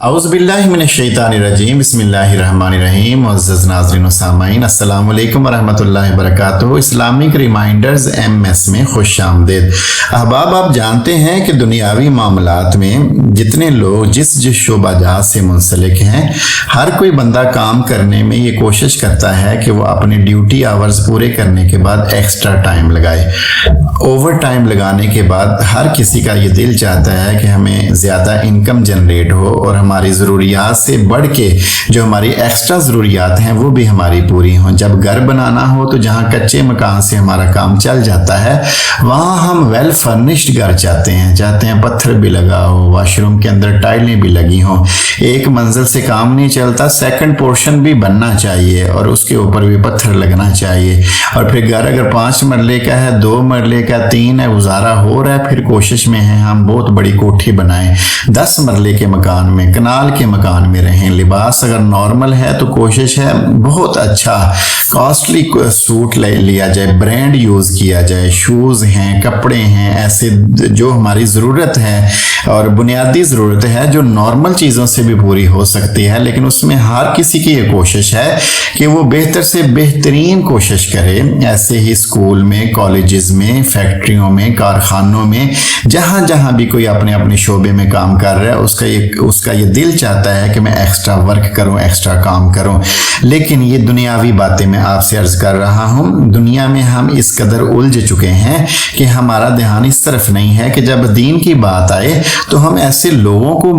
औज़ुबिल्लाहि मिनश्शैतानिर्रजीम बिस्मिल्लाहिर्रहमानिर्रहीम। मुअज़्ज़ज़ नाज़रीन व सामाईन, अस्सलामु अलैकुम व रहमतुल्लाहि व बरकातुहू। इस्लामिक रिमाइंडर्स MS में खुश आमदीद। अहबाब, आप जानते हैं कि दुनियावी मामलात में जितने लोग जिस शोबाजात से मुंसलिक हैं, हर कोई बंदा काम करने में ये कोशिश करता है कि वो अपने ड्यूटी आवर्स पूरे करने के बाद एक्स्ट्रा टाइम लगाए। ओवर टाइम लगाने के बाद हर किसी का ये दिल चाहता है कि हमें ज़्यादा इनकम जनरेट हो और हमारी ज़रूरियात से बढ़ के जो हमारी एक्स्ट्रा ज़रूरियात हैं वो भी हमारी पूरी हों। जब घर बनाना हो तो जहाँ कच्चे मकान से हमारा काम चल जाता है, वहाँ हम वेल फर्निश्ड घर चाहते हैं पत्थर भी लगा हो, वॉशरूम के अंदर टाइलें भी लगी हों। एक मंजिल से काम नहीं चलता, सेकंड पोर्शन भी बनना चाहिए और उसके ऊपर भी पत्थर लगना चाहिए। और फिर घर अगर 5 मरले का है, 2 मरले का, 3 है, गुजारा हो रहा है, फिर कोशिश में है हम बहुत बड़ी कोठी बनाएं। 10 मरले के मकान में, कनाल के मकान में रहें। लिबास अगर नॉर्मल है तो कोशिश है बहुत अच्छा कॉस्टली सूट ले लिया जाए, ब्रांड यूज़ किया जाए, शूज़ हैं, कपड़े हैं, ऐसे जो हमारी ज़रूरत है और बुनियादी ज़रूरत है जो नॉर्मल चीज़ों से भी पूरी हो सकती है। लेकिन उसमें हर किसी की ये कोशिश है कि वो बेहतर से बेहतरीन कोशिश करे। ऐसे ही स्कूल में, कॉलेजेस में, फैक्ट्रियों में, कारखानों में, जहाँ जहाँ भी कोई अपने अपने शोबे में काम कर रहा है, उसका ये दिल चाहता है कि मैं एक्स्ट्रा वर्क करूं, एक्स्ट्रा काम करूं। लेकिन ये दुनियावी बातें मैं आपसे अर्ज कर रहा हूं। दुनिया में हम इस कदर उलझ चुके हैं कि हमारा ध्यान इस तरफ नहीं है कि जब दीन की बात आए तो हम ऐसे लोगों को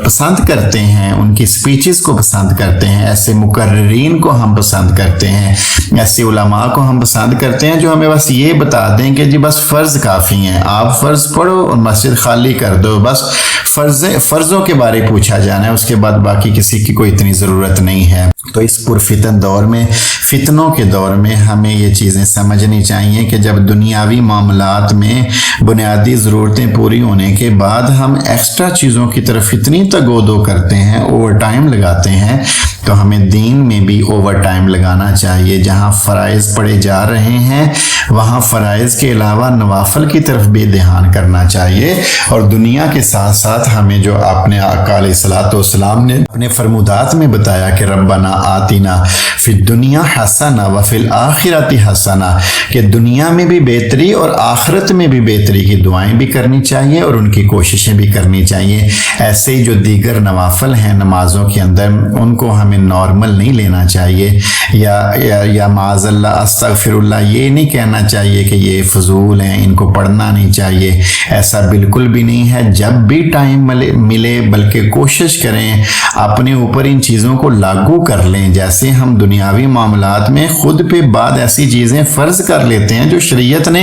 पसंद करते हैं, उनकी स्पीचेस को पसंद करते हैं, ऐसे मुकर्रिरीन को हम पसंद करते हैं, ऐसे उलमा को हम पसंद करते हैं जो हमें बस ये बता दें कि जी बस फ़र्ज़ काफ़ी हैं, आप फ़र्ज़ पढ़ो और मस्जिद खाली कर दो, बस फ़र्ज़ों के बारे पूछा जाना है, उसके बाद बाकी किसी की कोई इतनी ज़रूरत नहीं है। तो इस पुरफितन दौर में, फितनों के दौर में हमें ये चीज़ें समझनी चाहिए कि जब दुनियावी मामलात में बुनियादी ज़रूरतें पूरी होने के बाद हम एक्स्ट्रा चीज़ों की तरफ इतनी तगोदो करते हैं, ओवर टाइम लगाते हैं, तो हमें दीन में भी ओवर टाइम लगाना चाहिए। जहाँ फ़राइज़ पढ़े जा रहे हैं वहाँ फ़राइज़ के अलावा नवाफल की तरफ भी ध्यान करना चाहिए। और दुनिया के साथ साथ हमें जो अपने आका अलैहिस्सलातु वस्सलाम ने अपने फरमुदात में बताया कि रब्बना आतिना फिद दुनिया हसना व फिल आखिरती हसना, कि दुनिया में भी बेहतरी और आखिरत में भी बेहतरी की दुआएं भी करनी चाहिए और उनकी कोशिशें भी करनी चाहिए। ऐसे ही जो दीगर नवाफल हैं नमाजों के अंदर, उनको हमें नॉर्मल नहीं लेना चाहिए या माज़ल्लाह अस्तगफिरुल्लाह ये नहीं कहना चाहिए कि ये फजूल हैं, इनको पढ़ना नहीं चाहिए। ऐसा बिल्कुल भी नहीं है। जब भी टाइम मिले बल्कि कोशिश करें अपने ऊपर इन चीज़ों को लागू कर लें। जैसे हम दुनियावी मामलात में खुद पे बाद ऐसी चीज़ें फ़र्ज़ कर लेते हैं जो शरीयत ने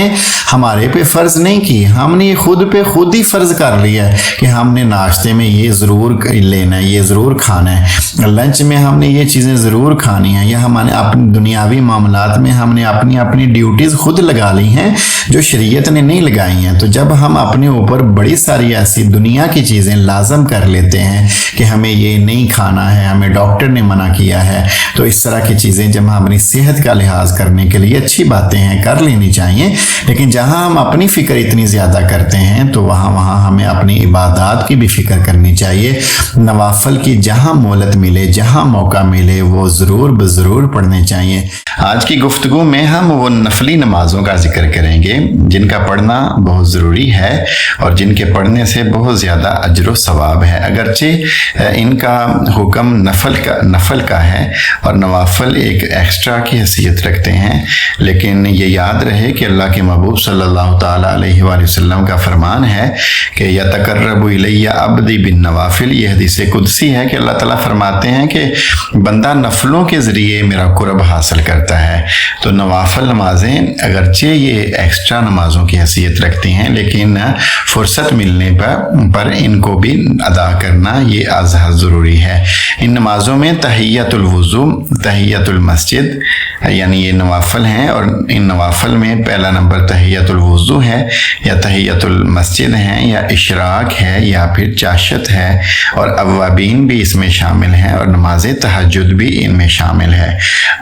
हमारे पे फ़र्ज़ नहीं की, हमने खुद पे खुद ही फ़र्ज़ कर लिया है कि हमने नाश्ते में ये ज़रूर लेना है, ये ज़रूर खाना है, लंच में हमने ये चीज़ें ज़रूर खानी हैं, या हमारे अपने दुनियावी मामलात में हमने अपनी अपनी ड्यूटीज़ खुद लगा ली हैं जो शरीयत ने नहीं लगाई हैं। तो जब हम अपने ऊपर बड़ी सारी ऐसी दुनिया की चीज़ें लाजम कर लेते हैं कि हमें ये नहीं खाना है, हमें डॉक्टर ने मना किया है, तो इस तरह की चीज़ें जब हम अपनी सेहत का लिहाज करने के लिए अच्छी बातें हैं, कर लेनी चाहिए। लेकिन जहाँ हम अपनी फ़िक्र इतनी ज़्यादा करते हैं तो वहाँ हमें अपनी इबादत की भी फ़िक्र करनी चाहिए। नवाफल की जहाँ मोहलत मिले, जहाँ मौका मिले, वो ज़रूर पढ़ने चाहिए। आज की गुफ्तगू में हम वो नफली नमाज़ों का जिक्र करेंगे जिनका पढ़ना बहुत ज़रूरी है और जिनके पढ़ने से बहुत ज़्यादा अजर व सवाब है। अगरचे इनका हुक्म नफल का है और नवाफल एक एक्स्ट्रा की हैसियत रखते हैं, लेकिन ये याद रहे कि अल्लाह के महबूब सल्लल्लाहु ताला अलैहि वसल्लम का फरमान है कि यतकर्रबु इलैया अब्दी बिन नवाफिल। ये हदीस कुदसी है कि अल्लाह ताला फरमाते हैं कि बंदा नफलों के ज़रिए मेरा कुर्ब हासिल करता है। तो नवाफल नमाजें अगरचे ये एक्स्ट्रा नमाजों की हैसियत रखती हैं, लेकिन फुर्सत मिलने पर इनको भी अदा करना ये अज़हद ज़रूरी है। इन नमाज़ों में तहियतुल वुज़ू, तहियतुल मस्जिद, یعنی یہ نوافل ہیں، اور ان نوافل میں پہلا نمبر تحیۃ الوضو ہے یا تحیۃ المسجد ہے یا اشراق ہے یا پھر چاشت ہے، اور اوابین بھی اس میں شامل ہیں، اور نماز تہجد بھی ان میں شامل ہے۔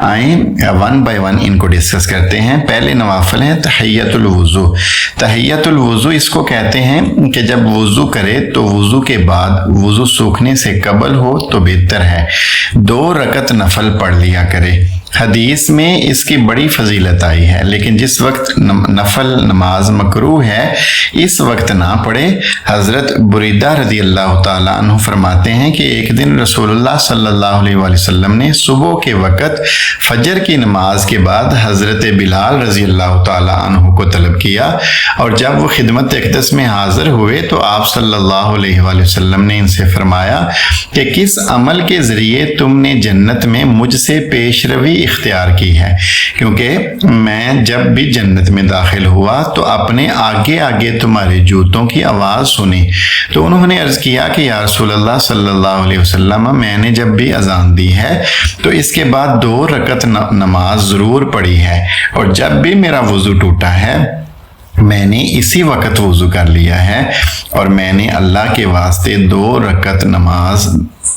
آئیں ون بائی ون ان کو ڈسکس کرتے ہیں۔ پہلے نوافل ہے تحیۃ الوضو۔ تحیۃ الوضو اس کو کہتے ہیں کہ جب وضو کرے تو وضو کے بعد وضو سوکھنے سے قبل ہو تو بہتر ہے 2 رکعت نفل پڑھ لیا کرے۔ حدیث میں اس کی بڑی فضیلت آئی ہے، لیکن جس وقت نفل نماز مکروہ ہے اس وقت نہ پڑھے۔ حضرت بریدہ رضی اللہ تعالیٰ عنہ فرماتے ہیں کہ ایک دن رسول اللہ صلی اللہ علیہ وسلم نے صبح کے وقت فجر کی نماز کے بعد حضرت بلال رضی اللہ تعالیٰ عنہ کو طلب کیا، اور جب وہ خدمت اقدس میں حاضر ہوئے تو آپ صلی اللہ علیہ وسلم نے ان سے فرمایا کہ کس عمل کے ذریعے تم نے جنت میں مجھ سے پیش روی اختیار کی ہے، کیونکہ میں جب بھی جنت میں داخل ہوا تو اپنے آگے آگے تمہارے جوتوں کی آواز سنی۔ تو انہوں نے عرض کیا کہ یا رسول اللہ صلی اللہ علیہ وسلم، میں نے جب بھی اذان دی ہے تو اس کے بعد 2 رکعت نماز ضرور پڑھی ہے، اور جب بھی میرا وضو ٹوٹا ہے میں نے اسی وقت وضو کر لیا ہے، اور میں نے اللہ کے واسطے 2 رکعت نماز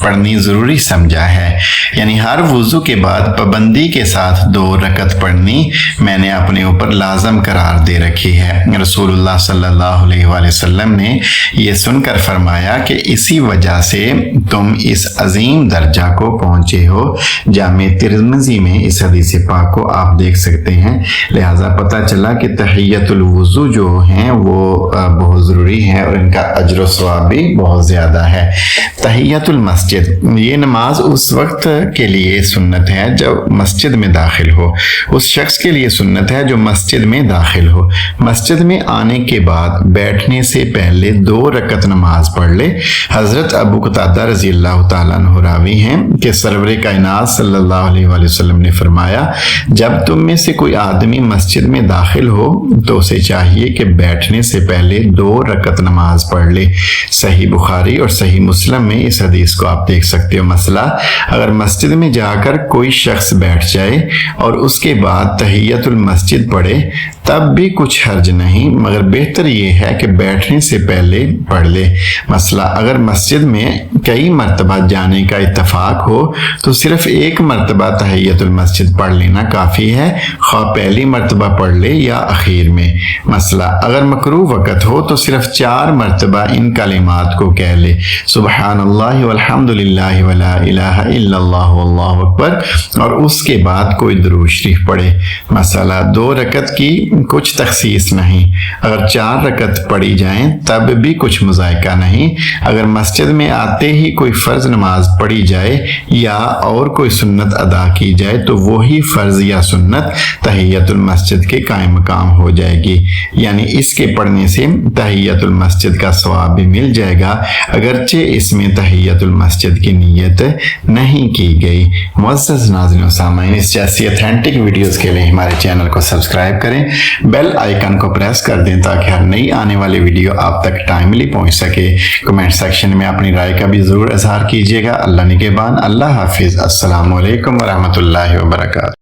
پڑھنی ضروری سمجھا ہے۔ یعنی ہر وضو کے بعد پابندی کے ساتھ 2 رکعت پڑھنی میں نے اپنے اوپر لازم قرار دے رکھی ہے۔ رسول اللہ صلی اللہ علیہ وسلم نے یہ سن کر فرمایا کہ اسی وجہ سے تم اس عظیم درجہ کو پہنچے ہو۔ جامع ترمذی میں اس حدیث پاک کو آپ دیکھ سکتے ہیں۔ لہٰذا پتہ چلا کہ تحیۃ الوضو جو ہیں وہ بہت ضروری ہے، اور ان کا اجر و ثواب بھی بہت زیادہ ہے۔ تحیۃ المسجد، یہ نماز اس وقت کے لیے سنت ہے جب مسجد میں داخل ہو، اس شخص کے لیے سنت ہے جو مسجد میں داخل ہو۔ مسجد میں آنے کے بعد بیٹھنے سے پہلے 2 رکعت نماز پڑھ لے۔ حضرت ابو قتادہ رضی اللہ تعالیٰ عنہ راوی ہیں کہ سرور کائنات صلی اللہ علیہ وسلم نے فرمایا جب تم میں سے کوئی آدمی مسجد میں داخل ہو تو اسے چاہیے کہ بیٹھنے سے پہلے 2 رکعت نماز پڑھ لے۔ صحیح بخاری اور صحیح مسلم میں اس حدیث کو آپ دیکھ سکتے ہو۔ مسئلہ، اگر مسجد میں جا کر کوئی شخص بیٹھ جائے اور اس کے بعد تحیۃ المسجد پڑھے تب بھی کچھ حرج نہیں، مگر بہتر یہ ہے کہ بیٹھنے سے پہلے پڑھ لے۔ مسئلہ، اگر مسجد میں کئی مرتبہ جانے کا اتفاق ہو تو صرف 1 مرتبہ تحیۃ المسجد پڑھ لینا کافی ہے، خواہ پہلی مرتبہ پڑھ لے یا اخیر میں۔ مسئلہ، اگر مکروہ وقت ہو تو صرف 4 مرتبہ ان کلمات کو کہہ لے، سبحان اللہ والحمد للہ ولا الہ الا اللہ واللہ اکبر، اور اس کے بعد کوئی درود شریف پڑھے۔ مسئلہ، 2 رکعت کی کچھ تخصیص نہیں، اگر 4 رکعت پڑھی جائیں تب بھی کچھ مذائقہ نہیں۔ اگر مسجد میں آتے ہی کوئی فرض نماز پڑھی جائے یا اور کوئی سنت ادا کی جائے تو وہی فرض یا سنت تحیۃ المسجد کے قائم مقام ہو جائے گی، یعنی اس کے پڑھنے سے تحیۃ المسجد کا ثواب بھی مل جائے گا، اگرچہ اس میں تحیۃ المسجد کی نیت نہیں کی گئی۔ معزز ناظرین و سامعین، اس جیسی اتھینٹک ویڈیوز کے لیے ہمارے چینل کو سبسکرائب کریں، بیل آئیکن کو پریس کر دیں تاکہ ہر نئی آنے والی ویڈیو آپ تک ٹائملی پہنچ سکے۔ کمنٹ سیکشن میں اپنی رائے کا بھی ضرور اظہار کیجیے گا۔ اللہ نگہبان، اللہ حافظ، السلام علیکم ورحمۃ اللہ وبرکاتہ۔